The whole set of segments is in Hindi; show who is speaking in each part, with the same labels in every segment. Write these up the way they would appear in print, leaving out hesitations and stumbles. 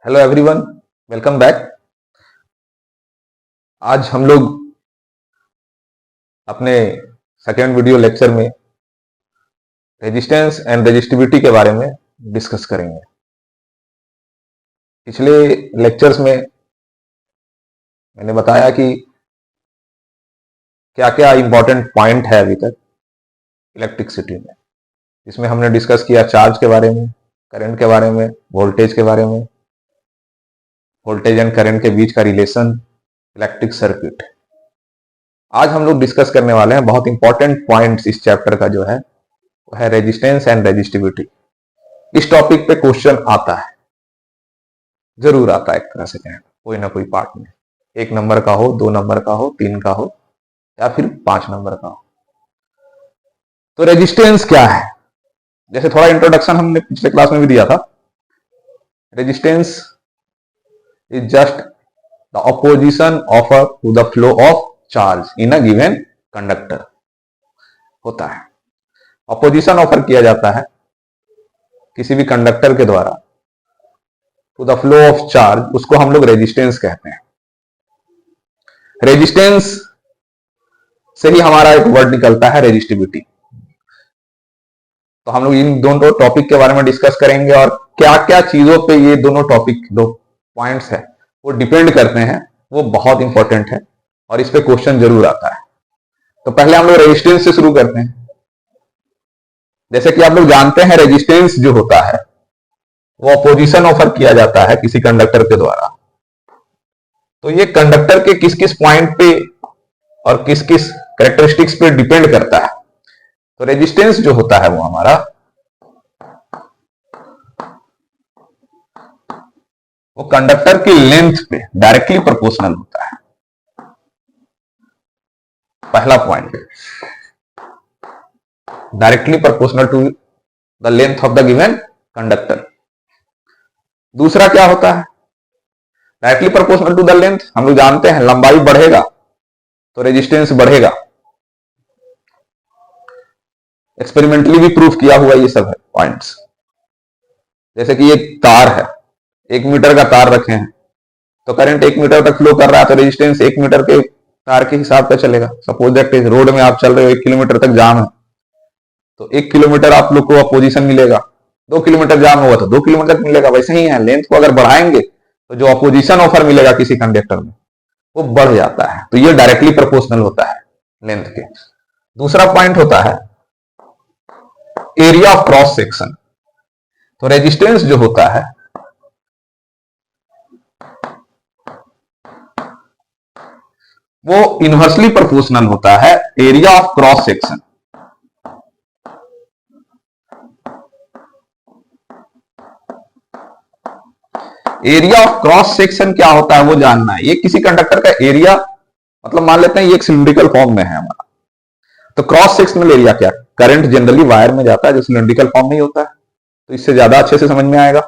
Speaker 1: Hello everyone, welcome back. आज हम लोग अपने सेकेंड वीडियो लेक्चर में रेजिस्टेंस एंड रेजिस्टिविटी के बारे में डिस्कस करेंगे। पिछले लेक्चर्स में मैंने बताया कि क्या क्या इंपॉर्टेंट पॉइंट है अभी तक इलेक्ट्रिसिटी में। इसमें हमने डिस्कस किया चार्ज के बारे में, करंट के बारे में, वोल्टेज के बारे में, वोल्टेज एंड करंट के बीच का रिलेशन, इलेक्ट्रिक सर्किट। आज हम लोग डिस्कस करने वाले हैं बहुत इंपॉर्टेंट पॉइंट्स इस चैप्टर का जो है वो है रेजिस्टेंस एंड रेजिस्टिविटी। इस टॉपिक पे क्वेश्चन आता है, जरूर आता है एक तरह से कहें कोई ना कोई पार्ट में, 1 नंबर का हो, 2 नंबर का हो, 3 का हो या फिर 5 नंबर का हो। तो रेजिस्टेंस क्या है, जैसे थोड़ा इंट्रोडक्शन हमने पिछले क्लास में भी दिया था। Resistance is just the opposition offer to the flow of charge in a given conductor होता है। ऑपोजिशन ऑफर किया जाता है किसी भी कंडक्टर के द्वारा to the flow of charge, उसको हम लोग रेजिस्टेंस कहते हैं। रेजिस्टेंस से ही हमारा एक वर्ड निकलता है रेजिस्टिविटी। तो हम लोग इन दोनों टॉपिक के बारे में डिस्कस करेंगे और क्या क्या चीजों पे ये दोनों टॉपिक, दो पॉइंट्स है वो डिपेंड करते हैं, वो बहुत इंपॉर्टेंट है और इस पे क्वेश्चन जरूर आता है। तो पहले हम लोग रेजिस्टेंस से शुरू करते हैं। जैसे कि आप लोग जानते हैं रेजिस्टेंस जो होता है वो अपोजिशन ऑफर किया जाता है किसी कंडक्टर के द्वारा। तो ये कंडक्टर के किस किस पॉइंट पे और किस किस कैरेक्टरिस्टिक्स पे डिपेंड करता है। तो रेजिस्टेंस जो होता है वो हमारा वो कंडक्टर की लेंथ पे डायरेक्टली प्रोपोर्शनल होता है। पहला point, directly proportional to the length of the given conductor. दूसरा क्या होता है, directly proportional to the length, हम लोग जानते हैं लंबाई बढ़ेगा तो रेजिस्टेंस बढ़ेगा। एक्सपेरिमेंटली भी प्रूफ किया हुआ ये सब है पॉइंट्स। जैसे कि एक तार है, 1 मीटर का तार रखे हैं तो करंट 1 मीटर तक फ्लो कर रहा है तो रेजिस्टेंस 1 मीटर के तार के हिसाब से चलेगा। सपोज दैट रोड में आप चल रहे हो, 1 किलोमीटर तक जाम है तो 1 किलोमीटर आप लोग को अपोजिशन मिलेगा। 2 किलोमीटर जाम हुआ तो 2 किलोमीटर मिलेगा। वैसे ही है, लेंथ को अगर बढ़ाएंगे तो जो अपोजिशन ऑफर मिलेगा किसी कंडक्टर में वो बढ़ जाता है। तो ये डायरेक्टली प्रोपोर्शनल होता है लेंथ के। दूसरा पॉइंट होता है एरिया ऑफ क्रॉस सेक्शन। तो रेजिस्टेंस जो होता है वो इनवर्सली प्रोपोर्शनल होता है area of cross section. Area of cross section क्या होता है वो जानना है। ये किसी कंडक्टर का एरिया, मतलब मान लेते हैं ये एक सिलिंड्रिकल फॉर्म में है हमारा, तो क्रॉस सेक्शनल एरिया क्या, करंट जनरली वायर में जाता है जो सिलिंड्रिकल फॉर्म में ही होता है, तो इससे ज्यादा अच्छे से समझ में आएगा।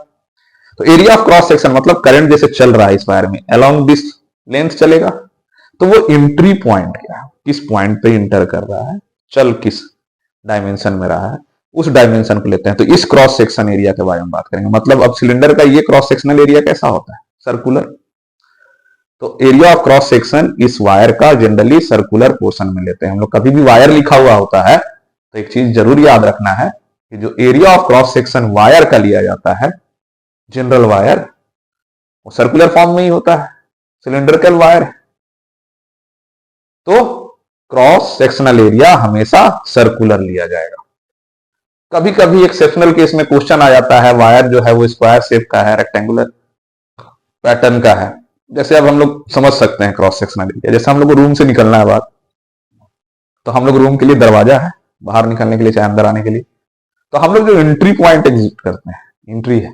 Speaker 1: तो एरिया ऑफ क्रॉस सेक्शन मतलब करंट जैसे चल रहा है इस वायर में, अलोंग दिस लेंथ चलेगा, तो वो एंट्री पॉइंट क्या है, किस पॉइंट पे इंटर कर रहा है, चल किस डायमेंशन में रहा है, उस डायमेंशन को लेते हैं। तो इस क्रॉस सेक्शन एरिया के बारे में बात करेंगे। मतलब अब सिलेंडर का ये क्रॉस सेक्शनल एरिया कैसा होता है, सर्कुलर। तो एरिया ऑफ क्रॉस सेक्शन इस वायर का जनरली सर्कुलर पोर्शन में लेते हैं हम लोग। कभी भी वायर लिखा हुआ होता है तो एक चीज जरूर याद रखना है कि जो area of cross section wire का लिया जाता है, जनरल वायर, वो सर्कुलर फॉर्म में ही होता है, सिलिंड्रिकल वायर। तो क्रॉस सेक्शनल एरिया हमेशा सर्कुलर लिया जाएगा। कभी कभी एक्सेप्शनल केस में क्वेश्चन आ जाता है वायर जो है वो स्क्वायर शेप का है, रेक्टेंगुलर पैटर्न का है। जैसे अब हम लोग समझ सकते हैं क्रॉस सेक्शनल एरिया, जैसे हम लोग को रूम से निकलना है बात, तो हम लोग रूम के लिए दरवाजा है, बाहर निकलने के लिए चाहे अंदर आने के लिए, तो हम लोग जो एंट्री पॉइंट एग्जिट करते हैं, एंट्री है,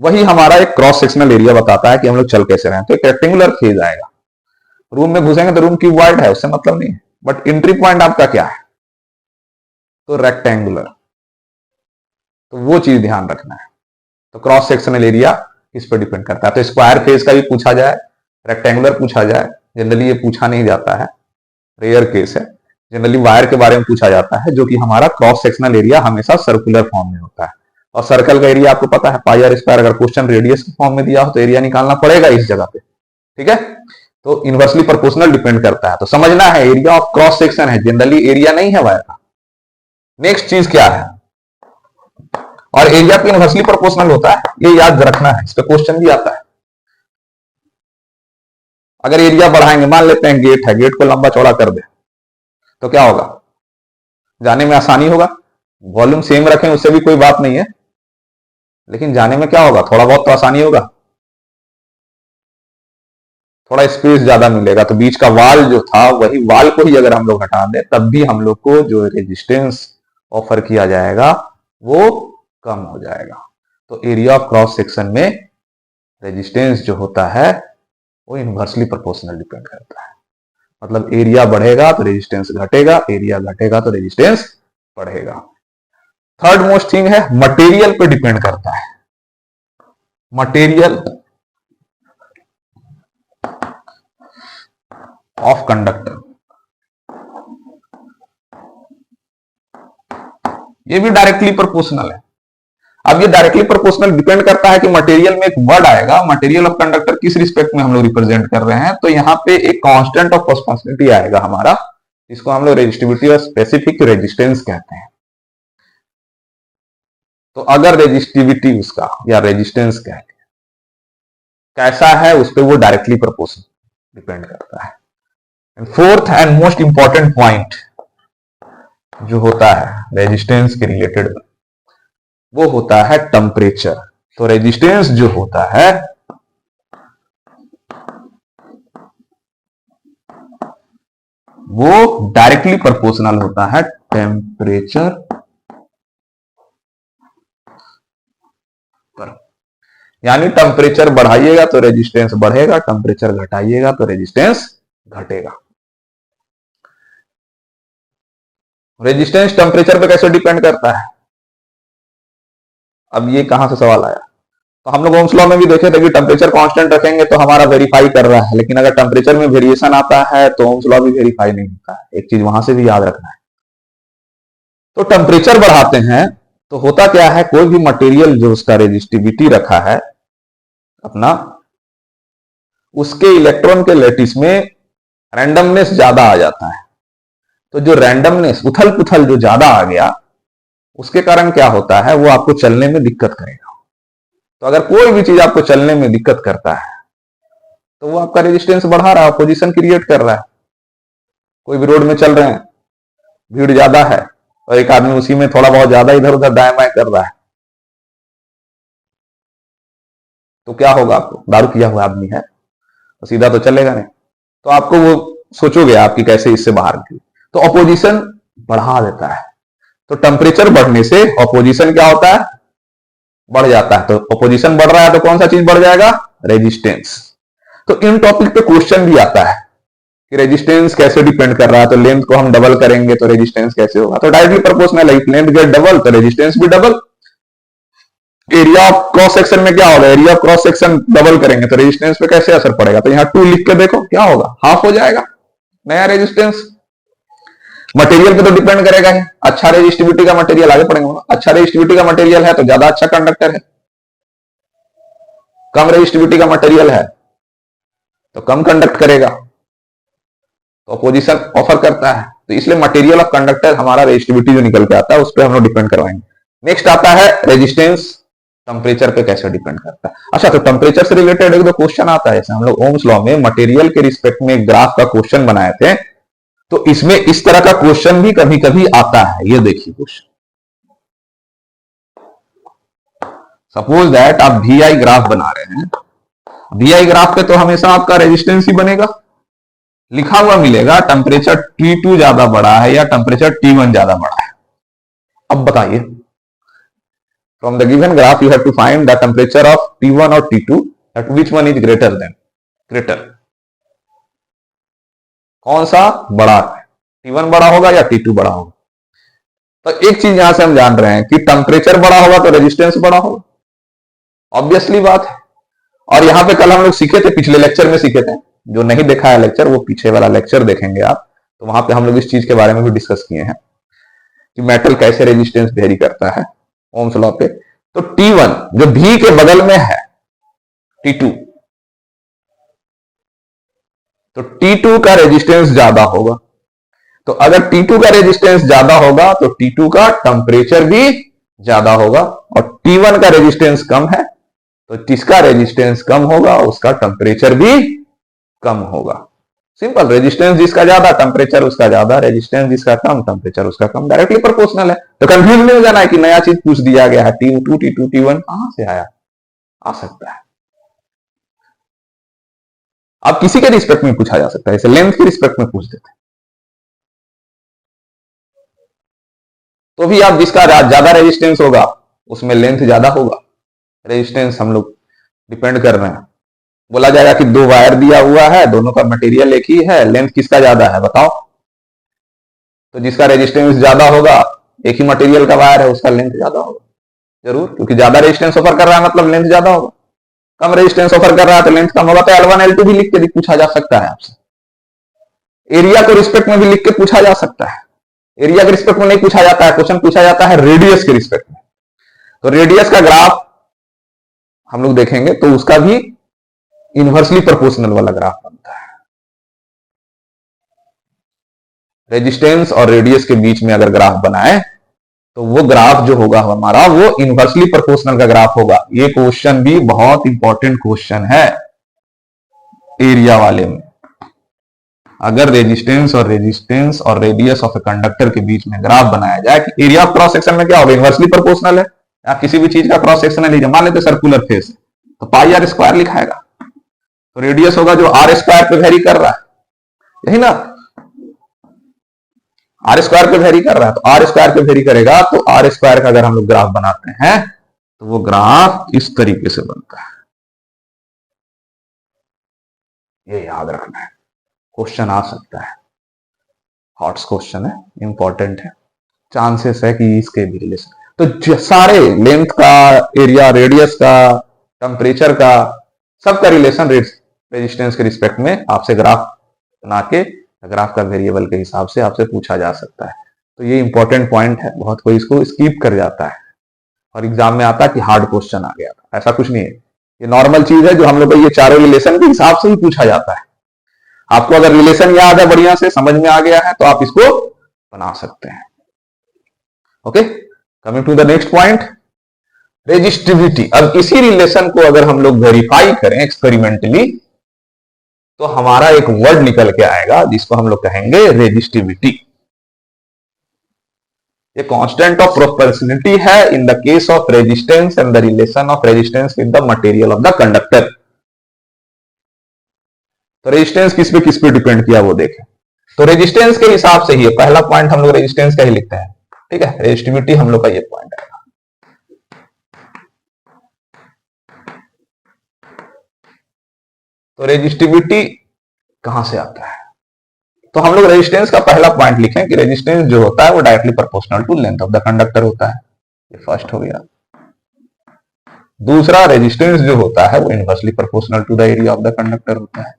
Speaker 1: वही हमारा एक क्रॉस सेक्शनल एरिया बताता है कि हम लोग चल कैसे रहे हैं। तो एक रेक्टेंगुलर फेज आएगा, रूम में घुसेंगे तो रूम क्यूब वाइड है, उससे मतलब नहीं है, बट एंट्री पॉइंट आपका क्या है, तो रेक्टेंगुलर। तो वो चीज ध्यान रखना है। तो क्रॉस सेक्शनल एरिया इस पर डिपेंड करता है। तो स्क्वायर फेज का भी पूछा जाए, रेक्टेंगुलर पूछा जाए, जनरली ये पूछा नहीं जाता है, रेयर केस है। जनरली वायर के बारे में पूछा जाता है जो कि हमारा क्रॉस सेक्शनल एरिया हमेशा सर्कुलर फॉर्म में होता है। और सर्कल का एरिया आपको पता है पाई आर स्क्वायर। अगर क्वेश्चन रेडियस के फॉर्म में दिया हो तो एरिया निकालना पड़ेगा इस जगह पे, ठीक है। तो इनवर्सली प्रोपोर्शनल डिपेंड करता है, तो समझना है एरिया ऑफ क्रॉस सेक्शन है, जनरली एरिया नहीं है वायर का। नेक्स्ट चीज क्या है, और एरिया पे इनवर्सली प्रोपोर्शनल होता है, ये याद रखना है, इस पे क्वेश्चन भी आता है। अगर एरिया बढ़ाएंगे, मान लेते हैं गेट है, गेट को लंबा चौड़ा कर दे तो क्या होगा, जाने में आसानी होगा। वॉल्यूम सेम रखें उससे भी कोई बात नहीं है, लेकिन जाने में क्या होगा, थोड़ा बहुत तो आसानी होगा, थोड़ा स्पेस ज्यादा मिलेगा। तो बीच का वाल जो था वही वाल को ही अगर हम लोग हटा दें तब भी हम लोग को जो रेजिस्टेंस ऑफर किया जाएगा वो कम हो जाएगा। तो एरिया ऑफ क्रॉस सेक्शन में रेजिस्टेंस जो होता है वो इनवर्सली प्रोपोर्शनल डिपेंड करता है। मतलब एरिया बढ़ेगा तो रेजिस्टेंस घटेगा, एरिया घटेगा तो रेजिस्टेंस बढ़ेगा। थर्ड मोस्ट थिंग है मटेरियल पे डिपेंड करता है। मटेरियल ऑफ कंडक्टर, ये भी डायरेक्टली प्रोपोर्शनल है। अब ये डायरेक्टली प्रोपोर्शनल डिपेंड करता है कि मटेरियल में एक वर्ड आएगा, मटेरियल ऑफ कंडक्टर किस रिस्पेक्ट में हम लोग रिप्रेजेंट कर रहे हैं। तो यहाँ पे एक कांस्टेंट ऑफ पर्सपेक्टिविटी आएगा हमारा, इसको हम लोग रेजिस्टिविटी और स्पेसिफिक रेजिस्टेंस कहते हैं। तो अगर रेजिस्टिविटी उसका या रेजिस्टेंस कैसा है उस पर वो डायरेक्टली प्रोपोर्शनल डिपेंड करता है। Fourth and most important point जो होता है रेजिस्टेंस के रिलेटेड वो होता है टेम्परेचर। तो रेजिस्टेंस जो होता है वो डायरेक्टली प्रोपोर्शनल होता है टेम्परेचर पर। यानी टेम्परेचर बढ़ाइएगा तो रेजिस्टेंस बढ़ेगा, टेम्परेचर घटाइएगा तो रेजिस्टेंस घटेगा। रेजिस्टेंस टेम्परेचर पे कैसे डिपेंड करता है, अब ये कहां से सवाल आया। तो हम लोग ओम्स लॉ में भी देखे थे कि टेम्परेचर कांस्टेंट रखेंगे तो हमारा वेरीफाई कर रहा है, लेकिन अगर टेम्परेचर में वेरिएशन आता है तो ओम्स लॉ भी वेरीफाई नहीं होता है। एक चीज वहां से भी याद रखना है। तो टेम्परेचर बढ़ाते हैं तो होता क्या है, कोई भी मटेरियल जो उसका रेजिस्टिविटी रखा है अपना, उसके इलेक्ट्रॉन के लैटिस में रैंडमनेस ज्यादा आ जाता है। तो जो रैंडमनेस उथल पुथल जो ज्यादा आ गया उसके कारण क्या होता है, वो आपको चलने में दिक्कत करेगा। तो अगर कोई भी चीज आपको चलने में दिक्कत करता है तो वो आपका रेजिस्टेंस बढ़ा रहा है, पोजीशन क्रिएट कर रहा है। कोई भी रोड में चल रहे हैं, भीड़ ज्यादा है और एक आदमी उसी में थोड़ा बहुत ज्यादा इधर उधर दाएं बाएं कर रहा है, तो क्या होगा, आपको दारू पिया हुआ आदमी है तो सीधा तो चलेगा नहीं, तो आपको वो सोचोगे आपकी कैसे इससे बाहर की, तो अपोजिशन बढ़ा देता है। तो टेम्परेचर बढ़ने से अपोजिशन क्या होता है, बढ़ जाता है। तो अपोजिशन बढ़ रहा है तो कौन सा चीज बढ़ जाएगा, रेजिस्टेंस। तो इन टॉपिक पे क्वेश्चन भी आता है कि रेजिस्टेंस कैसे डिपेंड कर रहा है, तो लेंथ को हम डबल करेंगे तो रेजिस्टेंस कैसे होगा। तो डायरेक्टली प्रोपोर्शनल है, लेंथ गेट डबल तो रेजिस्टेंस भी double. Area of cross section में क्या होगा, area of cross section double करेंगे तो रेजिस्टेंस पे कैसे असर पड़ेगा। तो यहाँ 2 लिख के देखो क्या होगा, हाफ हो जाएगा नया रेजिस्टेंस। मटेरियल पे तो डिपेंड करेगा ही, अच्छा रेजिस्टिविटी का मटेरियल, आगे पढ़ेंगे, अच्छा रेजिस्टिविटी का मटेरियल है तो ज्यादा अच्छा कंडक्टर है, कम रेजिस्टिविटी का मटेरियल है तो कम कंडक्ट करेगा, तो अपोजिशन ऑफर करता है। तो इसलिए मटेरियल ऑफ कंडक्टर हमारा रेजिस्टिविटी जो निकल के आता है उस पर हम लोग डिपेंड करवाएंगे। नेक्स्ट आता है रेजिस्टेंस टेम्परेचर पे कैसे डिपेंड करता है। अच्छा, तो टेम्परेचर से रिलेटेड एक दो क्वेश्चन आता है, जैसे हम लोग ओम्स लॉ में मटेरियल के रिस्पेक्ट में एक ग्राफ का क्वेश्चन बनाए थे, तो इसमें इस तरह का क्वेश्चन भी कभी कभी आता है। ये देखिए क्वेश्चन, सपोज दैट आप VI ग्राफ बना रहे हैं, VI ग्राफ पे तो हमेशा आपका रेजिस्टेंस ही बनेगा, लिखा हुआ मिलेगा टेम्परेचर T2 ज्यादा बड़ा है या टेम्परेचर T1 ज्यादा बड़ा है। अब बताइए, from the given graph you have to find the temperature of T1 और T2 at which one is greater, कौन सा बड़ा है, T1 बड़ा होगा या T2 बड़ा होगा। तो एक चीज यहां से हम जान रहे हैं कि टेम्परेचर बड़ा होगा तो रेजिस्टेंस बड़ा होगा, ऑब्वियसली बात है। और यहां पे कल हम लोग सीखे थे, पिछले लेक्चर में सीखे थे, जो नहीं देखा है लेक्चर वो पीछे वाला लेक्चर देखेंगे आप, तो वहां पे हम लोग इस चीज के बारे में भी डिस्कस किए हैं कि मेटल कैसे रेजिस्टेंस वेरी करता है ओम्स लॉ पे। तो T1 जो V के बगल में है T2, तो T2 का रेजिस्टेंस ज्यादा होगा। तो अगर T2 का रेजिस्टेंस ज्यादा होगा तो T2 का टेम्परेचर भी ज्यादा होगा, और T1 का रेजिस्टेंस कम है तो जिसका रेजिस्टेंस कम होगा उसका टेम्परेचर भी कम होगा। सिंपल, रेजिस्टेंस जिसका ज्यादा टेम्परेचर उसका ज्यादा, रेजिस्टेंस जिसका कम टेम्परेचर उसका कम, डायरेक्टली प्रोपोर्शनल है। तो कंफ्यूज नहीं हो जाना है कि नया चीज पूछ दिया गया है, T2 T2 T1 कहां से आया, आ सकता है। अब किसी के रिस्पेक्ट में पूछा जा सकता है, जैसे लेंथ के रिस्पेक्ट में पूछ देते हैं, तो भी आप जिसका ज्यादा रेजिस्टेंस होगा उसमें लेंथ ज्यादा होगा। रेजिस्टेंस हम लोग डिपेंड कर रहे हैं, बोला जाएगा कि दो वायर दिया हुआ है, दोनों का मटेरियल एक ही है, लेंथ किसका ज्यादा है बताओ, तो जिसका रेजिस्टेंस ज्यादा होगा, एक ही मटेरियल का वायर है, उसका लेंथ ज्यादा होगा जरूर, क्योंकि ज्यादा रेजिस्टेंस ऑफर कर रहा है मतलब लेंथ ज्यादा होगा। कम रेजिस्टेंस ऑफर कर रहा है तो लेंथ कम होगा। तो L1 L2 भी लिख के पूछा जा सकता है आपसे। एरिया को रिस्पेक्ट में भी लिख के पूछा जा सकता है। एरिया के रिस्पेक्ट में नहीं पूछा जाता है, क्वेश्चन पूछा जाता है रेडियस के रिस्पेक्ट में। तो रेडियस का ग्राफ हम लोग देखेंगे तो उसका भी इनवर्सली प्रोपोर्शनल वाला ग्राफ बनता है। रेजिस्टेंस और रेडियस के बीच में अगर ग्राफ बनाए तो वो ग्राफ जो होगा हमारा वो इनवर्सली प्रोपोर्शनल का ग्राफ होगा। ये क्वेश्चन भी बहुत इंपॉर्टेंट क्वेश्चन है एरिया वाले में। अगर रेजिस्टेंस और रेडियस ऑफ ए कंडक्टर के बीच में ग्राफ बनाया जाए कि एरिया ऑफ क्रॉस सेक्शन में क्या होगा, इनवर्सली प्रोपोर्शनल है। आप किसी भी चीज का क्रॉस सेक्शन लीजिए, मान लेते सर्कुलर फेस तो पाई आर स्क्वायर लिखाएगा, तो रेडियस होगा जो आर स्क्वायर पे वेरी कर रहा है, यही ना, आर स्क्वायर पे वेरी कर रहा है, तो आर स्क्वायर पे वेरी करेगा। तो आर स्क्वायर का अगर हम लोग ग्राफ बनाते हैं तो वो ग्राफ इस तरीके से बनता है। ये याद रखना है, क्वेश्चन आ सकता है, हॉट्स क्वेश्चन है, इंपॉर्टेंट है, चांसेस है कि इसके भी रिलेशन। तो सारे लेंथ का, एरिया, रेडियस का, टेम्परेचर का, सबका रिलेशन रेजिस्टेंस के रिस्पेक्ट में आपसे ग्राफ बना के, ग्राफ का वेरिएबल के हिसाब से आपसे पूछा जा सकता है। तो ये इंपॉर्टेंट पॉइंट है, बहुत कोई इसको स्किप कर जाता है और एग्जाम में आता है कि हार्ड क्वेश्चन आ गया था। ऐसा कुछ नहीं है, ये नॉर्मल चीज है जो हम लोग को ये चारों रिलेशन के हिसाब से ही पूछा जाता है। आपको अगर रिलेशन याद है, बढ़िया से समझ में आ गया है, तो आप इसको बना सकते हैं। Okay, coming to the next point, resistivity. अब इसी रिलेशन को अगर हम लोग वेरीफाई करें एक्सपेरिमेंटली तो हमारा एक वर्ड निकल के आएगा जिसको हम लोग कहेंगे रेजिस्टिविटी। ये कांस्टेंट ऑफ प्रोपोर्शनलिटी है in the case of resistance and the relation of resistance with the material of the conductor. तो रेजिस्टेंस किस पे डिपेंड किया वो देखें। तो रेजिस्टेंस के हिसाब से ही पहला पॉइंट हम लोग रेजिस्टेंस का ही लिखते हैं, ठीक है। रेजिस्टिविटी हम लोग का ये पॉइंट है। तो रेजिस्टिविटी कहां से आता है, तो हम लोग रेजिस्टेंस का पहला पॉइंट लिखें कि रेजिस्टेंस जो होता है वो directly proportional to length of the conductor होता है। ये फर्स्ट हो गया। दूसरा, रेजिस्टेंस जो होता है वो inversely proportional to the area of the conductor होता है।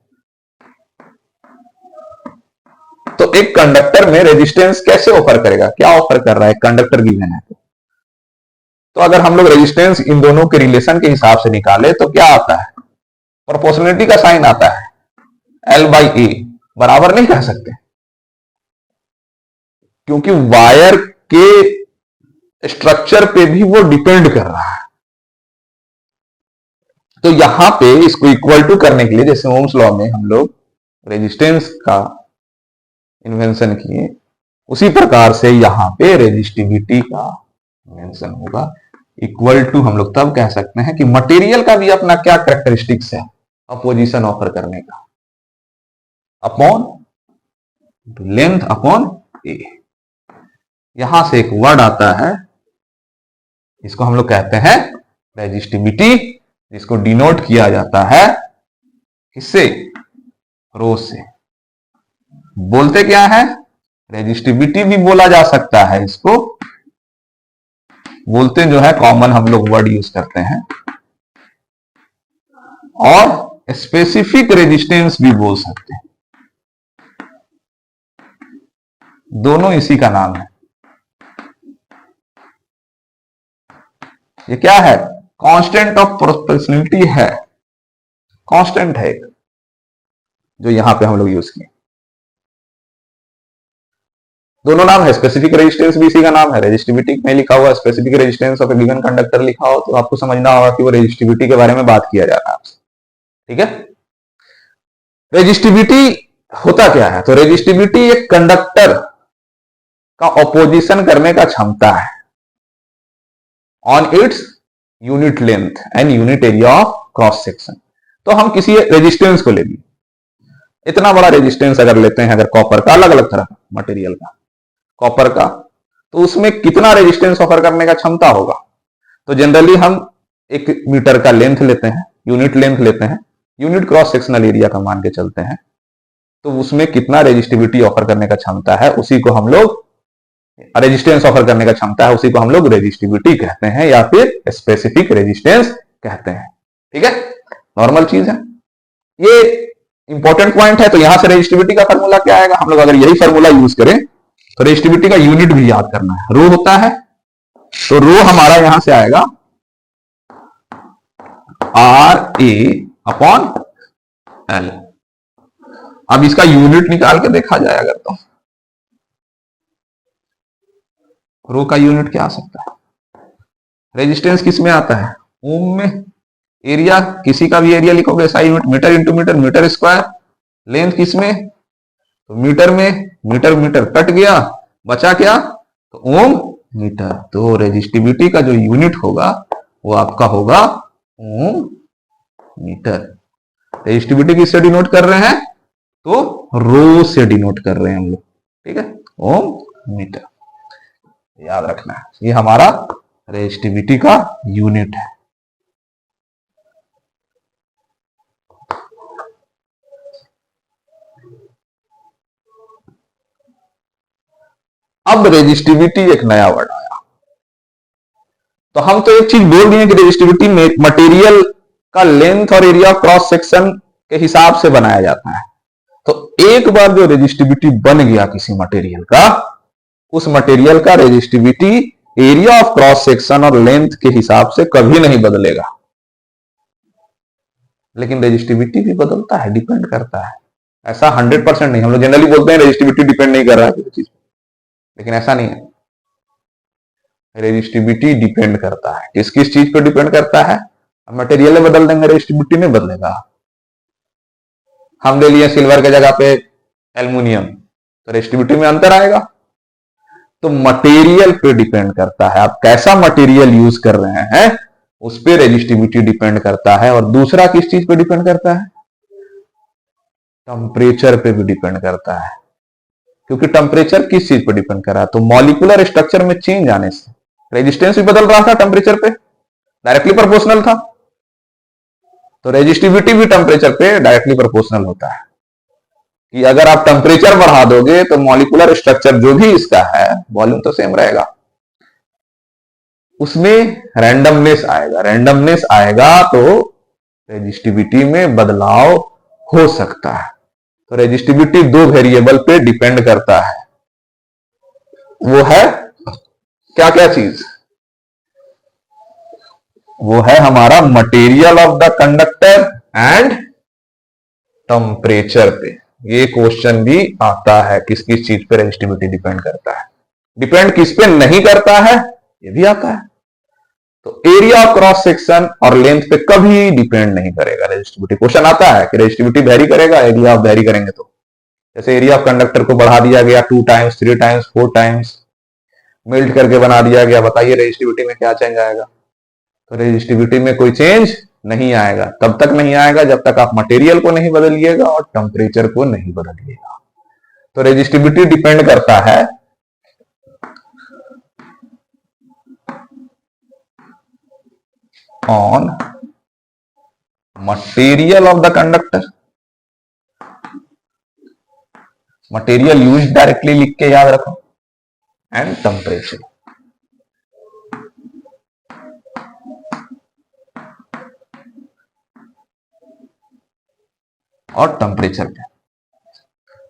Speaker 1: तो एक कंडक्टर में रेजिस्टेंस कैसे ऑफर करेगा, क्या ऑफर कर रहा है, कंडक्टर गिवन है तो अगर हम लोग रेजिस्टेंस इन दोनों के रिलेशन के हिसाब से निकाले तो क्या आता है, प्रोपोर्शनलिटी का साइन आता है। L/A बराबर नहीं कह सकते, क्योंकि वायर के स्ट्रक्चर पे भी वो डिपेंड कर रहा है। तो यहां पे इसको इक्वल टू करने के लिए, जैसे ओम्स लॉ में हम लोग रेजिस्टेंस का इन्वेंशन किए, उसी प्रकार से यहां पे रेजिस्टिविटी का इन्वेंशन होगा। इक्वल टू हम लोग तब कह सकते हैं कि मटेरियल का भी अपना क्या कैरेक्टरिस्टिक्स है अपोजिशन ऑफर करने का, अपॉन लेंथ अपॉन ए। यहां से एक वर्ड आता है, इसको हम लोग कहते हैं रेजिस्टिविटी, जिसको डिनोट किया जाता है किससे, रो से। बोलते क्या है, रेजिस्टिविटी भी बोला जा सकता है इसको, बोलते जो है कॉमन हम लोग वर्ड यूज करते हैं, और स्पेसिफिक रेजिस्टेंस भी बोल सकते हैं, दोनों इसी का नाम है। ये क्या है? कांस्टेंट ऑफ प्रोपोर्शनलिटी है, कांस्टेंट है जो यहां पे हम लोग यूज किए। दोनों नाम है, स्पेसिफिक रेजिस्टेंस भी इसी का नाम है। रेजिस्टिविटी में लिखा हुआ specific resistance of A given conductor लिखा हो तो आपको समझना होगा कि वो रेजिस्टिविटी के बारे में बात किया जा रहा है आपसे, ठीक है। रेजिस्टिविटी होता क्या है? तो रेजिस्टिविटी एक कंडक्टर का ऑपोजिशन करने का क्षमता है on its unit length and unit area of cross section. तो हम किसी रेजिस्टेंस को ले लिए, इतना बड़ा रेजिस्टेंस अगर लेते हैं, अगर कॉपर का, अलग अलग तरह का मटेरियल का, कॉपर का, तो उसमें कितना रेजिस्टेंस ऑफर करने का क्षमता होगा? तो जनरली हम 1 मीटर का लेंथ लेते हैं, यूनिट लेंथ लेते हैं, यूनिट क्रॉस सेक्शनल एरिया का मान के चलते हैं, तो उसमें कितना रेजिस्टिविटी ऑफर करने का क्षमता है उसी को हम लोग, रेजिस्टेंस ऑफर करने का क्षमता है उसी को हम लोग रेजिस्टिविटी कहते हैं या फिर स्पेसिफिक रेजिस्टेंस कहते हैं, ठीक है। नॉर्मल चीज है ये, इंपॉर्टेंट पॉइंट है। तो यहां से रेजिस्टिविटी का फॉर्मूला क्या आएगा? हम लोग अगर यही फॉर्मूला यूज करें तो रेजिस्टिविटी का यूनिट भी याद करना है, रो होता है, तो रो हमारा यहां से आएगा RA/L। अब इसका यूनिट निकाल के देखा जाए अगर, तो रो का यूनिट क्या आ सकता है? रेजिस्टेंस किस में आता है? ओम में। एरिया, किसी का भी एरिया लिखोगे ऐसा unit, metre into metre, metre square. Length किस में? तो मीटर में। मीटर मीटर कट गया, बचा क्या? तो ओम मीटर। तो रेजिस्टिविटी का जो यूनिट होगा वो आपका होगा ओम मीटर। रेजिस्टिविटी किससे डिनोट कर रहे हैं? तो रो से डिनोट कर रहे हैं हम लोग, ठीक है, ओम मीटर, याद रखना है। ये हमारा रेजिस्टिविटी का यूनिट है। अब रेजिस्टिविटी एक नया वर्ड आया, तो हम तो एक चीज बोल दिए कि रेजिस्टिविटी में मटेरियल का लेंथ और एरिया ऑफ क्रॉस सेक्शन के हिसाब से बनाया जाता है। तो एक बार जो रेजिस्टिविटी बन गया किसी मटेरियल का, उस मटेरियल का resistivity area of cross section और लेंथ के हिसाब से कभी नहीं बदलेगा। लेकिन रेजिस्टिविटी भी बदलता है, डिपेंड करता है। ऐसा 100% नहीं। हम लोग जनरली बोलते हैं रेजिस्टिविटी डिपेंड नहीं कर रहा है किसी चीज पर, लेकिन ऐसा नहीं है। रेजिस्टिविटी डिपेंड करता है। किस किस चीज पर डिपेंड करता है? मटेरियल बदल देंगे, रेजिस्टिविटी नहीं बदलेगा। हम ले लिए सिल्वर के जगह पे एल्युमिनियम, तो रेजिस्टिविटी में अंतर आएगा। तो मटेरियल पे डिपेंड करता है, आप कैसा मटेरियल यूज कर रहे हैं उस पर रेजिस्टिविटी डिपेंड करता है। और दूसरा किस चीज पे डिपेंड करता है? टेम्परेचर पे भी डिपेंड करता है। क्योंकि टेम्परेचर किस चीज पर डिपेंड कर रहा है? तो मॉलिक्यूलर स्ट्रक्चर में चेंज आने से रेजिस्टेंस भी बदल रहा था, टेम्परेचर पे डायरेक्टली प्रोपोर्शनल था। तो रेजिस्टिविटी भी टेम्परेचर पे डायरेक्टली प्रोपोर्शनल होता है कि अगर आप टेम्परेचर बढ़ा दोगे तो मॉलिक्यूलर स्ट्रक्चर जो भी इसका है, वॉल्यूम तो सेम रहेगा, उसमें रैंडमनेस आएगा। रैंडमनेस आएगा तो रेजिस्टिविटी में बदलाव हो सकता है। तो रेजिस्टिविटी 2 वेरिएबल पे डिपेंड करता है। वो है क्या क्या चीज? वो है हमारा material of the conductor and temperature पे। ये क्वेश्चन भी आता है, किस किस चीज पे रेजिस्टिविटी डिपेंड करता है। डिपेंड किस पे नहीं करता है, ये भी आता है। तो एरिया ऑफ क्रॉस सेक्शन और लेंथ पे कभी डिपेंड नहीं करेगा रेजिस्टिविटी। क्वेश्चन आता है कि रेजिस्टिविटी वेरी करेगा, एरिया ऑफ वेरी करेंगे। तो जैसे एरिया ऑफ कंडक्टर को बढ़ा दिया गया 2 टाइम्स, 3 टाइम्स, 4 टाइम्स, मेल्ट करके बना दिया गया, बताइए रेजिस्टिविटी में क्या चेंज आएगा? तो रेजिस्टिविटी में कोई चेंज नहीं आएगा। तब तक नहीं आएगा जब तक आप मटेरियल को नहीं बदलिएगा और टेम्परेचर को नहीं बदलिएगा। तो रेजिस्टिविटी डिपेंड करता है on material of the conductor. Material use directly लिख के याद रखो, एंड टेम्परेचर। और टेम्परेचर पे,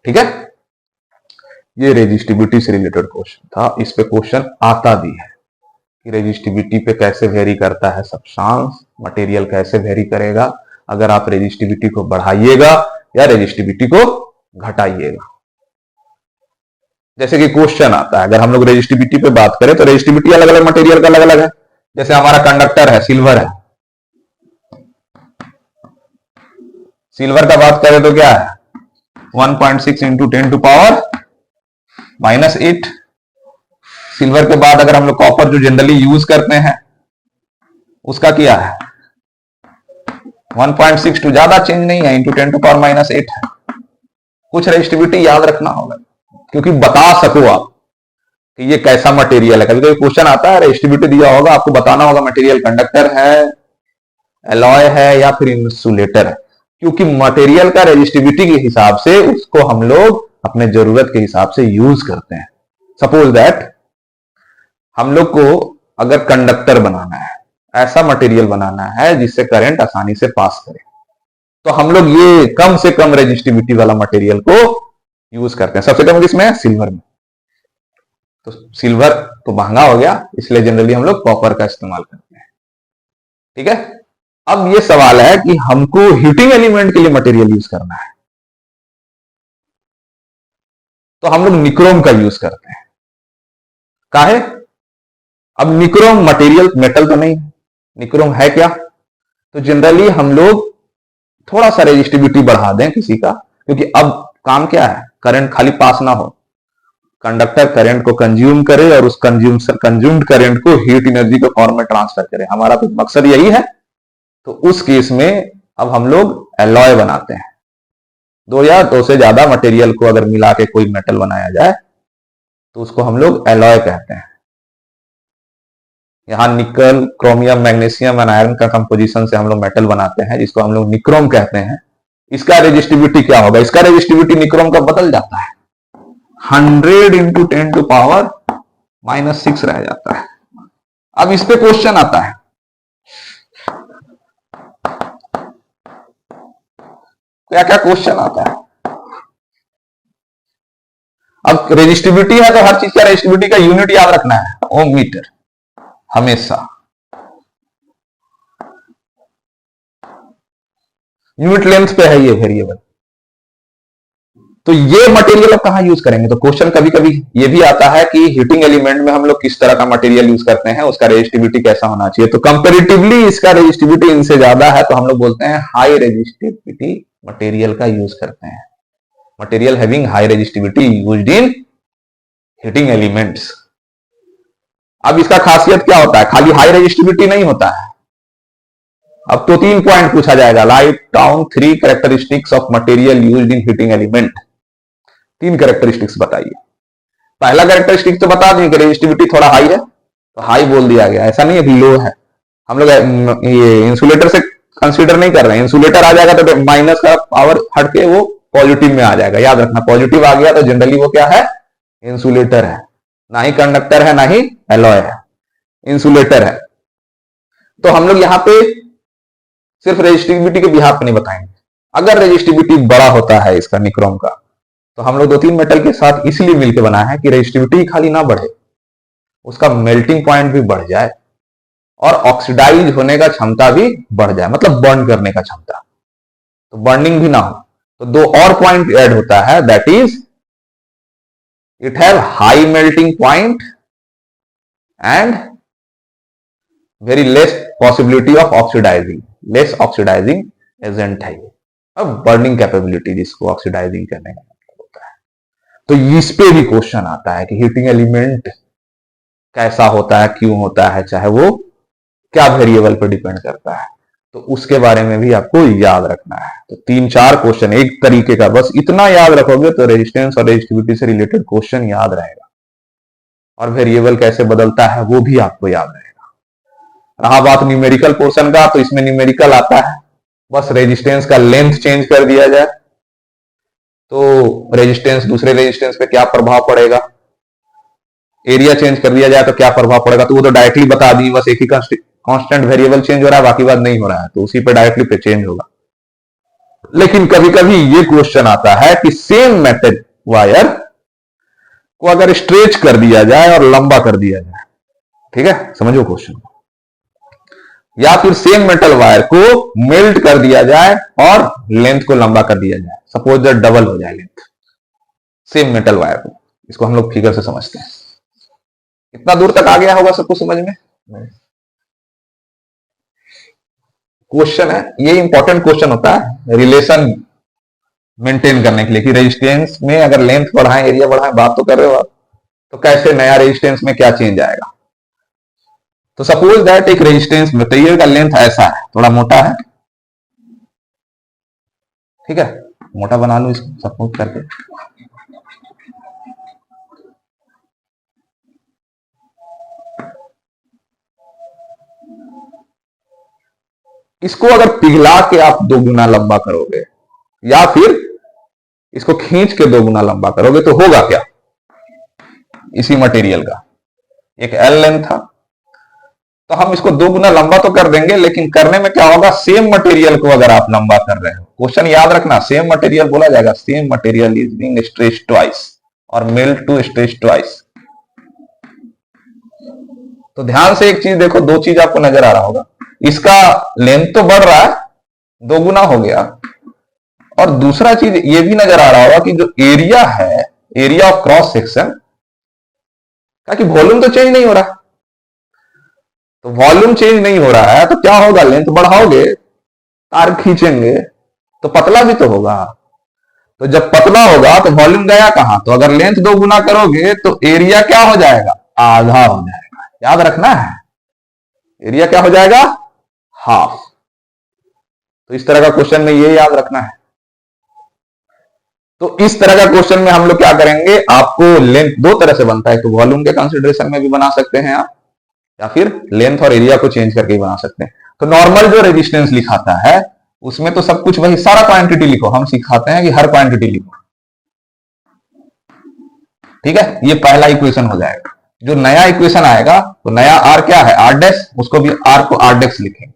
Speaker 1: ठीक है। ये रेजिस्टिविटी से रिलेटेड क्वेश्चन था, इस पे क्वेश्चन आता भी है कि रेजिस्टिविटी पे कैसे वेरी करता है सब्सटेंस, मटेरियल कैसे वेरी करेगा अगर आप रेजिस्टिविटी को बढ़ाइएगा या रेजिस्टिविटी को घटाइएगा। जैसे कि क्वेश्चन आता है, अगर हम लोग रेजिस्टिविटी पे बात करें तो रेजिस्टिविटी अलग अलग मटेरियल का अलग अलग है। जैसे हमारा कंडक्टर है, सिल्वर है, सिल्वर का बात करें तो क्या है 1.6 इंटू 10⁻⁻8। सिल्वर के बाद अगर हम लोग कॉपर जो जनरली यूज करते हैं उसका क्या है 1.6 टू ज्यादा चेंज नहीं है, इंटू 10⁻⁻8 है। कुछ रेजिस्टिविटी याद रखना होगा क्योंकि बता सको आप कि ये कैसा मटेरियल है। कभी कभी क्वेश्चन आता है रेजिस्टिविटी दिया होगा, आपको बताना होगा मटेरियल कंडक्टर है, एलॉय है या फिर इंसुलेटर है, क्योंकि मटेरियल का रेजिस्टिविटी के हिसाब से उसको हम लोग अपने जरूरत के हिसाब से यूज करते हैं। सपोज दैट हम लोग को अगर कंडक्टर बनाना है, ऐसा मटेरियल बनाना है जिससे करंट आसानी से पास करे, तो हम लोग ये कम से कम रेजिस्टिविटी वाला मटेरियल को यूज करते हैं। सबसे कम किसमें है, सिल्वर में। तो सिल्वर तो महंगा हो गया, इसलिए जनरली हम लोग कॉपर का इस्तेमाल करते हैं। ठीक है, अब ये सवाल है कि हमको हीटिंग एलिमेंट के लिए मटेरियल यूज करना है, तो हम लोग निक्रोम का यूज करते हैं। काहे? अब निक्रोम मटेरियल मेटल तो नहीं है, निक्रोम है क्या? तो जनरली हम लोग थोड़ा सा रेजिस्टिविटी बढ़ा दें किसी का, क्योंकि अब काम क्या है, करंट खाली पास ना हो, कंडक्टर करंट को कंज्यूम करे और उस कंज्यूम्ड करंट को हीट एनर्जी के फॉर्म में ट्रांसफर करे। हमारा तो मकसद यही है। तो उस केस में अब हम लोग एलॉय बनाते हैं। दो या दो से ज्यादा मटेरियल को अगर मिला के कोई मेटल बनाया जाए तो उसको हम लोग एलॉय कहते हैं। यहां निकल, क्रोमियम, मैग्नीशियम एंड आयरन का कंपोजिशन से हम लोग मेटल बनाते हैं जिसको हम लोग निक्रोम कहते हैं। इसका रेजिस्टिविटी क्या होगा? इसका रेजिस्टिविटी निक्रोम का बदल जाता है, 100 इंटू 10⁻⁻6 रह जाता है। अब इस पे क्वेश्चन आता है, क्या क्या क्वेश्चन आता है। अब रेजिस्टिविटी है तो हर चीज का रेजिस्टिविटी का यूनिट याद रखना है, ओम मीटर हमेशा। यूनिट लेंथ पे है ये वेरिएबल। तो ये मटेरियल अब कहां यूज करेंगे? तो क्वेश्चन कभी कभी ये भी आता है कि हीटिंग एलिमेंट में हम लोग किस तरह का मटेरियल यूज करते हैं, उसका रेजिस्टिविटी कैसा होना चाहिए। तो कंपैरेटिवली इसका रेजिस्टिविटी इनसे ज्यादा है तो हम लोग बोलते हैं हाई रेजिस्टिविटी मटेरियल का यूज करते हैं। Material having high resistivity used in heating elements. अब इसका खासियत क्या होता है? खाली हाई रेजिस्टिविटी नहीं होता है। अब तो 3 पॉइंट पूछा जाएगा, write down 3 characteristics of material used in heating element. 3 characteristics बताइए। पहला कैरेक्टरिस्टिक तो बता दें कि रेजिस्टिविटी थोड़ा हाई है, तो हाई बोल दिया गया, ऐसा नहीं है कि लो है। हम लोग ये इंसुलेटर से कंसीडर नहीं कर रहे हैं। इंसुलेटर आ जाएगा तो माइनस का पावर हटके वो पॉजिटिव में आ जाएगा। याद रखना, पॉजिटिव आ गया तो जनरली वो क्या है, इंसुलेटर है, ना ही कंडक्टर है ना ही एलॉय है, इंसुलेटर है। तो हम लोग यहां पे सिर्फ रेजिस्टिविटी के बिहाफ पे नहीं बताएंगे। अगर रेजिस्टिविटी बड़ा होता है इसका निक्रोम का, तो हम लोग 2-3 मेटल के साथ इसलिए मिलकर बनाया है कि रेजिस्टिविटी खाली ना बढ़े, उसका मेल्टिंग पॉइंट भी बढ़ जाए और ऑक्सीडाइज होने का क्षमता भी बढ़ जाए, मतलब बर्न करने का क्षमता, तो बर्निंग भी ना हो। तो 2 और पॉइंट ऐड होता है, that is it have high melting point and very less possibility of oxidising, less oxidising agent है ये। अब बर्निंग कैपेबिलिटी जिसको ऑक्सीडाइजिंग करने का मतलब होता है। तो इस पे भी क्वेश्चन आता है कि हीटिंग एलिमेंट कैसा होता है, क्यों होता है, चाहे वो क्या वेरिएबल पर डिपेंड करता है, तो उसके बारे में भी आपको याद रखना है। तो 3-4 क्वेश्चन एक तरीके का, बस इतना याद रखोगे तो रेजिस्टेंस और रेजिस्टिविटी से रिलेटेड क्वेश्चन याद रहेगा, और वेरिएबल कैसे बदलता है वो भी आपको याद रहेगा। रहा बात न्यूमेरिकल पोर्शन का, तो इसमें न्यूमेरिकल आता है, बस रेजिस्टेंस का लेंथ चेंज कर दिया जाए तो रेजिस्टेंस दूसरे रेजिस्टेंस पे क्या प्रभाव पड़ेगा, एरिया चेंज कर दिया जाए तो क्या प्रभाव पड़ेगा, तो वो तो डायरेक्टली बता दी, बस एक ही कांस्टेंट वेरिएबल चेंज हो रहा है, बाकी बात नहीं हो रहा है, तो उसी पे डायरेक्टली पे चेंज होगा। लेकिन कभी कभी ये क्वेश्चन आता है कि सेम मेटल वायर को अगर स्ट्रेच कर दिया जाए और लंबा कर दिया जाए ठीक है, समझो क्वेश्चन। या फिर सेम मेटल वायर को मेल्ट कर दिया जाए और लेंथ को लंबा कर दिया जाए, सपोज दैट डबल हो जाए लेंथ सेम मेटल वायर को। इसको हम लोग फिगर से समझते हैं। इतना दूर तक आ गया होगा सबको समझ में? क्वेश्चन है ये, इंपॉर्टेंट क्वेश्चन होता है रिलेशन मेंटेन करने के लिए कि रेजिस्टेंस में अगर लेंथ बढ़ाएं, एरिया बढ़ाएं, बात तो कर रहे हो आप, तो कैसे नया रेजिस्टेंस में क्या चेंज आएगा। तो सपोज दैट एक रेजिस्टेंस मटेरियल का लेंथ ऐसा है, थोड़ा मोटा है, ठीक है, मोटा बना लो इसको सपोज करके। इसको अगर पिघला के आप 2 गुना लंबा करोगे या फिर इसको खींच के 2 गुना लंबा करोगे तो होगा क्या। इसी मटेरियल का एक एल लेंथ था, तो हम इसको 2 गुना लंबा तो कर देंगे, लेकिन करने में क्या होगा, सेम मटेरियल को अगर आप लंबा कर रहे हो, क्वेश्चन याद रखना, सेम मटेरियल बोला जाएगा, same material is being stretched twice और मेल्ट टू स्ट्रेच ट्वाइस। तो ध्यान से एक चीज देखो, 2 चीज आपको नजर आ रहा होगा, इसका लेंथ तो बढ़ रहा है, 2 गुना हो गया, और दूसरा चीज ये भी नजर आ रहा होगा कि जो एरिया है, एरिया ऑफ क्रॉस सेक्शन का, कि वॉल्यूम तो चेंज नहीं हो रहा। तो वॉल्यूम चेंज नहीं हो रहा है तो क्या होगा, लेंथ बढ़ाओगे, तार खींचेंगे तो पतला भी तो होगा। तो जब पतला होगा तो वॉल्यूम गया कहां, तो अगर लेंथ 2 गुना करोगे तो एरिया क्या हो जाएगा, आधा हो जाएगा। याद रखना है, एरिया क्या हो जाएगा, हाफ। तो इस तरह का क्वेश्चन में ये याद रखना है। तो इस तरह का क्वेश्चन में हम लोग क्या करेंगे, आपको लेंथ 2 तरह से बनता है, तो वॉल्यूम के कंसिडरेशन में भी बना सकते हैं आप, या फिर लेंथ और एरिया को चेंज करके बना सकते हैं। तो नॉर्मल जो रेजिस्टेंस लिखाता है उसमें तो सब कुछ वही, सारा क्वांटिटी लिखो, हम सिखाते हैं कि हर क्वांटिटी लिखो, ठीक है। ये पहला इक्वेशन हो जाएगा। जो नया इक्वेशन आएगा तो नया आर क्या है, आर डैश, उसको भी आर को आर डैश लिखेंगे,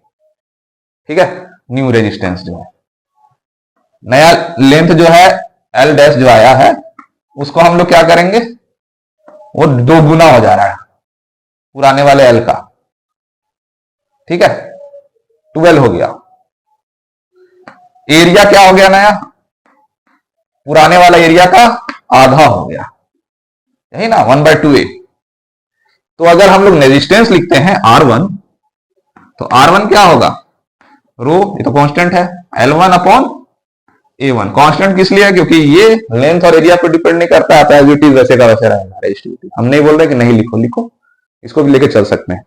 Speaker 1: ठीक है। न्यू रेजिस्टेंस जो है, नया लेंथ जो है एल डैश जो आया है, उसको हम लोग क्या करेंगे, वो 2 गुना हो जा रहा है पुराने वाले एल का, ठीक है, 12 हो गया। एरिया क्या हो गया नया, पुराने वाला एरिया का आधा हो गया, यही ना, 1/2a। तो अगर हम लोग रेजिस्टेंस लिखते हैं R1, तो R1 क्या होगा, रो, ये तो कांस्टेंट है, L1 अपॉन A1। कांस्टेंट किस लिए है, क्योंकि ये लेंथ और एरिया पर डिपेंड नहीं करता है, एज इट इज वैसे का वैसे रहेगा रेजिस्टिविटी। हम नहीं बोल रहे कि नहीं लिखो, लिखो, इसको भी लेके चल सकते हैं।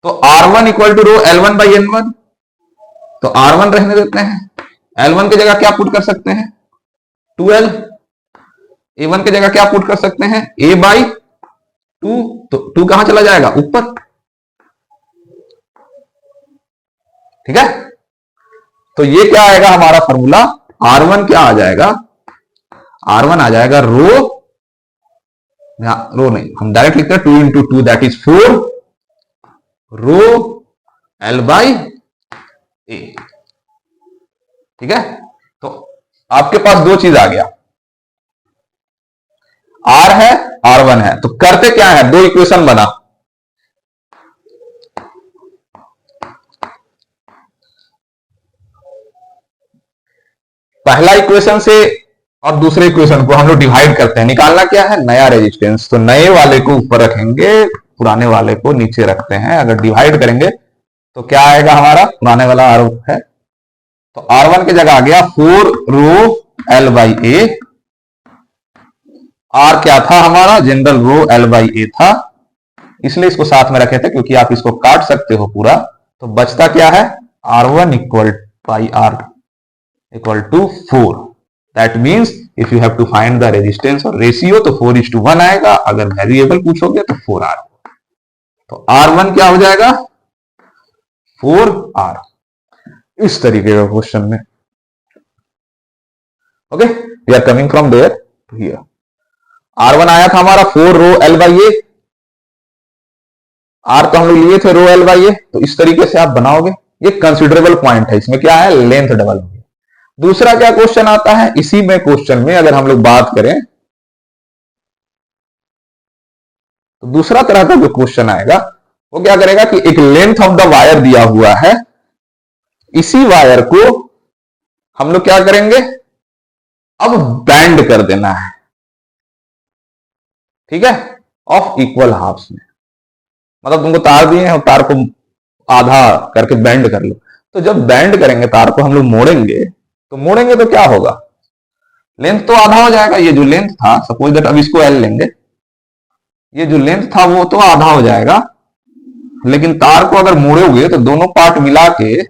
Speaker 1: तो R1 equal to row L1/N1, तो R1 रहने देते हैं, L1 की जगह क्या पुट कर सकते हैं, 2L, A1 की जगह क्या पुट कर सकते हैं, A/2, तो 2 कहां चला जाएगा, ऊपर, ठीक है। तो ये क्या आएगा हमारा फॉर्मूला, R1 क्या आ जाएगा, R1 आ जाएगा रो, रो नहीं, हम डायरेक्ट लिखते हैं 2 into 2 that is 4 row L/A, ठीक है। तो आपके पास 2 चीज आ गया, R है, R1 है, तो करते क्या है, 2 इक्वेशन बना, पहला इक्वेशन से और दूसरे इक्वेशन को हम लोग डिवाइड करते हैं, निकालना क्या है, नया रेजिस्टेंस। तो नए वाले को ऊपर रखेंगे, पुराने वाले को नीचे रखते हैं। अगर डिवाइड करेंगे तो क्या आएगा हमारा, पुराने वाला R है, तो R1 की जगह आ गया 4 रो L/A। R क्या था हमारा, जनरल रो L/A था, इसलिए इसको साथ में रखे थे, क्योंकि आप इसको काट सकते हो पूरा। तो बचता क्या है, R1 equal pi R equal to 4। That means if you have to find the resistance और रेशियो, तो 4:1 आएगा। अगर वेरिएबल पूछोगे तो 4R। तो R1 क्या हो जाएगा, 4R, इस तरीके का क्वेश्चन में। Okay, we are coming from there to here. R1 आया था हमारा 4 रो L/A, R तो हम लोग लिए थे रो L/A। तो इस तरीके से आप बनाओगे, ये कंसिडरेबल पॉइंट है, इसमें क्या है, लेंथ डबल हो गया। दूसरा क्या क्वेश्चन आता है, इसी में क्वेश्चन में अगर हम लोग बात करें तो दूसरा तरह का जो क्वेश्चन आएगा वो क्या करेगा कि एक लेंथ ऑफ द वायर दिया हुआ है, इसी वायर को हम लोग क्या करेंगे, अब बैंड कर देना है, ठीक है, ऑफ इक्वल हाफ्स में। मतलब तुमको तार दिए हैं और तार को आधा करके बैंड कर लो। तो जब बैंड करेंगे तार को हम लोग मोड़ेंगे तो क्या होगा, लेंथ तो आधा हो जाएगा। ये जो लेंथ था, सपोज दैट अब इसको एल लेंगे, ये जो लेंथ था वो तो आधा हो जाएगा, लेकिन तार को अगर मोड़ोगे तो दोनों पार्ट मिला के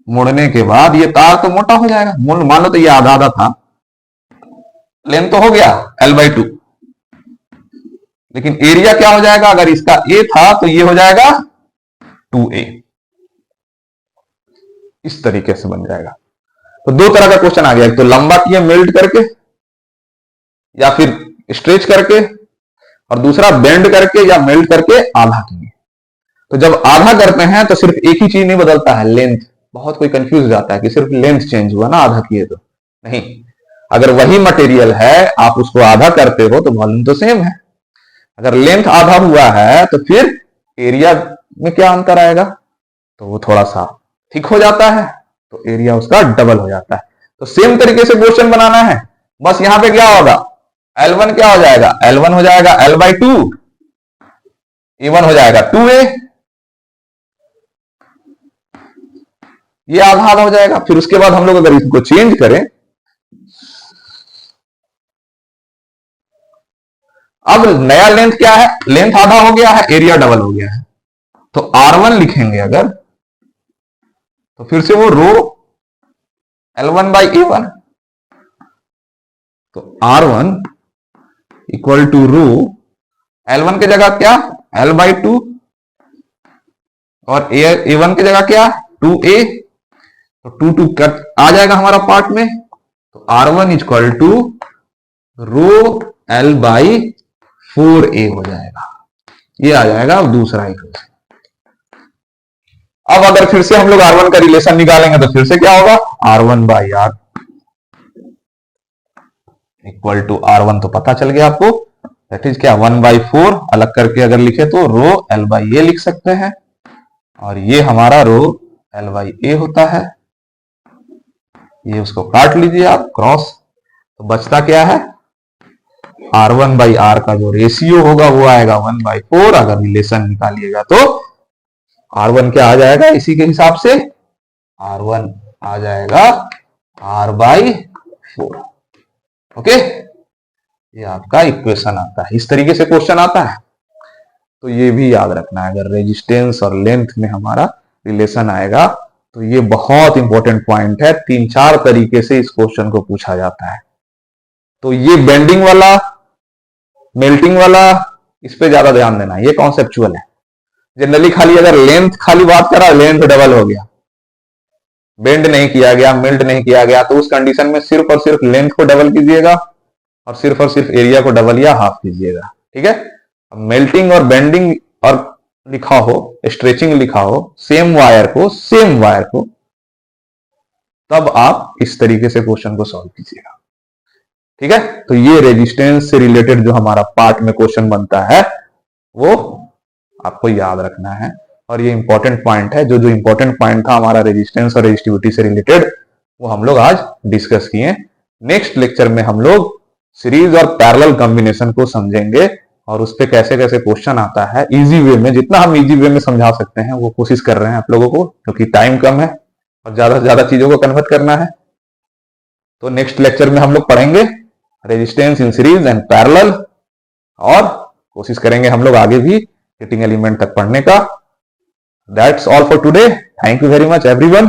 Speaker 1: मोड़ने के बाद ये तार तो मोटा हो जाएगा। मान लो तो ये आधा आधा था, लेंथ तो हो गया L/2, लेकिन एरिया क्या हो जाएगा, अगर इसका A था तो ये हो जाएगा 2A। इस तरीके से बन जाएगा। तो दो तरह का क्वेश्चन आ गया, एक तो लंबा किए मेल्ट करके या फिर स्ट्रेच करके, और दूसरा बेंड करके या मेल्ट करके आधा किए। तो जब आधा करते हैं तो सिर्फ एक ही चीज नहीं बदलता है, लेंथ। बहुत कोई कंफ्यूज हो जाता है कि सिर्फ लेंथ चेंज हुआ ना आधा किए तो, नहीं। अगर वही मटेरियल है आप उसको आधा करते हो तो वॉल्यूम तो सेम है। अगर लेंथ आधा हुआ है तो फिर एरिया में क्या अंतर आएगा, तो वो थोड़ा सा थिक हो जाता है, तो एरिया उसका डबल हो जाता है। तो सेम तरीके से क्वेश्चन बनाना है, बस यहां पे क्या होगा, L1 क्या हो जाएगा, L1 हो जाएगा L/2, A1 हो जाएगा 2A, ये आधा आधा हो जाएगा। फिर उसके बाद हम लोग अगर इसको चेंज करें, अब नया लेंथ क्या है, लेंथ आधा हो गया है, एरिया डबल हो गया है, तो R1 लिखेंगे अगर, तो फिर से वो रो L1/A1, तो R1 equal to row L1 की जगह क्या L/2 और A1 की जगह क्या 2A, तो 2 कट आ जाएगा हमारा पार्ट में, तो R1 equal to row L/4A हो जाएगा। ये आ जाएगा दूसरा इक्वेशन। अब अगर फिर से हम लोग R1 का रिलेशन निकालेंगे तो फिर से क्या होगा, R1/R इक्वल टू R1 तो पता चल गया आपको, दैट इज क्या 1/4, अलग करके अगर लिखे तो रो L/A लिख सकते हैं, और ये हमारा रो L/A होता है। ये उसको काट लीजिए आप क्रॉस, तो बचता क्या है, R1/R का जो रेशियो होगा वो आएगा 1/4। अगर रिलेशन निकालिएगा तो R1 क्या आ जाएगा, इसी के हिसाब से R1 आ जाएगा R/4। ओके, ये आपका इक्वेशन आता है। इस तरीके से क्वेश्चन आता है, तो ये भी याद रखना है। अगर रेजिस्टेंस और लेंथ में हमारा रिलेशन आएगा तो ये बहुत इंपॉर्टेंट पॉइंट है। 3-4 तरीके से इस क्वेश्चन को पूछा जाता है। तो ये बेंडिंग वाला, मेल्टिंग वाला, इस पे ज्यादा ध्यान देना, ये कॉन्सेप्चुअल है। जनरली खाली अगर लेंथ खाली बात करा, लेंथ डबल हो गया, बेंड नहीं किया गया, मेल्ट नहीं किया गया, तो उस कंडीशन में सिर्फ और सिर्फ लेंथ को डबल कीजिएगा और सिर्फ एरिया को डबल या हाफ कीजिएगा, ठीक है। मेल्टिंग और बेंडिंग और लिखा हो, स्ट्रेचिंग लिखा हो, सेम वायर को, तब आप इस तरीके से क्वेश्चन को सॉल्व कीजिएगा, ठीक है। तो ये रेजिस्टेंस से रिलेटेड जो हमारा पार्ट में क्वेश्चन बनता है वो आपको याद रखना है, और ये इंपॉर्टेंट पॉइंट है। जो इंपॉर्टेंट पॉइंट था हमारा रेजिस्टेंस और रेजिस्टिविटी से रिलेटेड, वो हम लोग आज डिस्कस किए। नेक्स्ट लेक्चर में हम लोग सीरीज और पैरेलल कॉम्बिनेशन को समझेंगे और उस पर कैसे कैसे क्वेश्चन आता है इजी वे में। जितना हम इजी वे में समझा सकते हैं वो कोशिश कर रहे हैं आप लोगों को, क्योंकि टाइम कम है और ज्यादा से ज्यादा चीजों को कन्वर्ट करना है। तो नेक्स्ट लेक्चर में हम लोग पढ़ेंगे resistance in series and parallel, और कोशिश करेंगे हम लोग आगे भी हीटिंग एलिमेंट तक पढ़ने का। That's all for today. Thank you very much everyone.